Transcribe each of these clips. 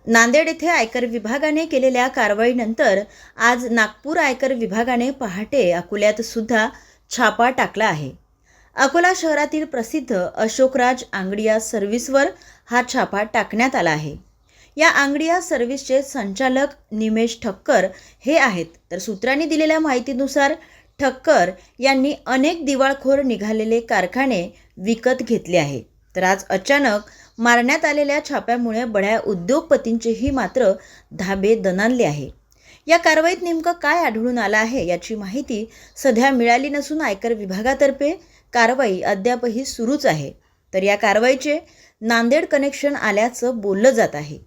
नांदेड येथे आयकर विभागाने केलेल्या कारवाईनंतर आज नागपूर आयकर विभागाने पहाटे अकोल्यात सुद्धा छापा टाकला आहे। अकोला शहरातील प्रसिद्ध अशोकराज अंगडिया सर्व्हिसवर हा छापा टाकण्यात आला आहे। या अंगडिया सर्व्हिसचे संचालक निमेश ठक्कर हे आहेत। तर सूत्रांनी दिलेल्या माहितीनुसार ठक्कर यांनी अनेक दिवाळखोर निघालेले कारखाने विकत घेतले आहे। तर आज अचानक मारण्यात आलेल्या छाप्यामुळे बड्या उद्योगपतींचेही मात्र धाबे दणाणले आहे। या कारवाईत नेमकं काय आढळून आलं आहे याची माहिती सध्या मिळाली नसून आयकर विभागातर्फे कारवाई अद्यापही सुरूच आहे। तर या कारवाईचे नांदेड कनेक्शन आल्याचं बोललं जात आहे।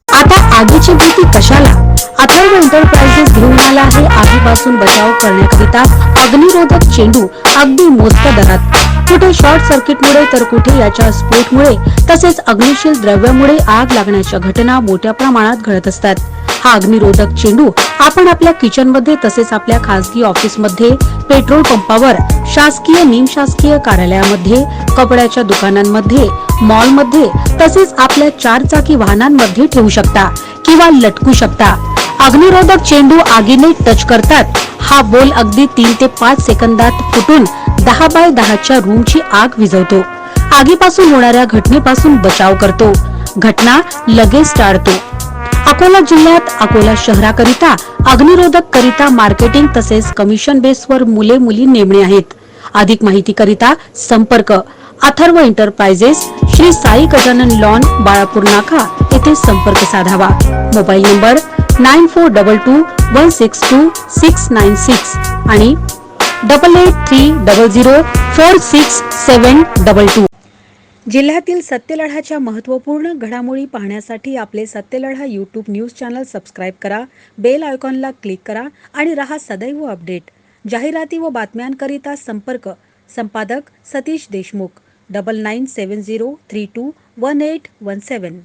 आता आगीची भीती कशाला? अथर्व एंटरप्राइजेस घेऊन आला आहे आगीपासून बचाव करण्याकरिता अग्निरोधक चेंडू अगदी मोजक्या दरात। कुठे शॉर्ट सर्किटमुळे तर कुठे याच्या स्फोटमुळे तसेच अग्निशील द्रव्यामुळे आग लागण्याच्या घटना मोठ्या प्रमाणात घडत असतात। हा अग्निरोधक चेंडू आपण आपल्या किचनमध्ये तसेच आपल्या खासगी ऑफिसमध्ये, पेट्रोल पंपावर, शासकीय निमशासकीय कार्यालयामध्ये, कपड्याच्या दुकानांमध्ये, मॉलमध्ये तसेच आपल्या चारचाकी वाहनांमध्ये ठेवू शकता किंवा लटकू शकता। अग्निरोधक चेंडू आगीने टच करतात हा बोल अगदी 3 ते 5 सेकंदात फुटून 10 बाय 10च्या रूमची आग विझवतो। आगीपासून होणाऱ्या घटनेपासून बचाव करतो। घटना लगेच टाळतो। अकोला जिल्ह्यात अकोला शहराकरिता अग्निरोधक करिता मार्केटिंग तसेच कमिशन बेसवर मुले-मुली नेमणे आहेत। अधिक माहिती करिता संपर्क अथर्व एंटरप्राइजेस, श्री साई गजानन लॉन, बाळापूर नाका येथे संपर्क साधावा। मोबाईल नंबर 9422162696 आणि 8830046722। जिल्ह्यातील सत्यलढाच्या महत्त्वपूर्ण घडामोडी पाहण्यासाठी आपले Satyaladha YouTube news channel subscribe करा, बेल आयकॉनला क्लिक करा आणि रहा सदैव अपडेट। जाहिराती व बातम्यांकरिता संपर्क संपादक सतीश देशमुख 9970321817।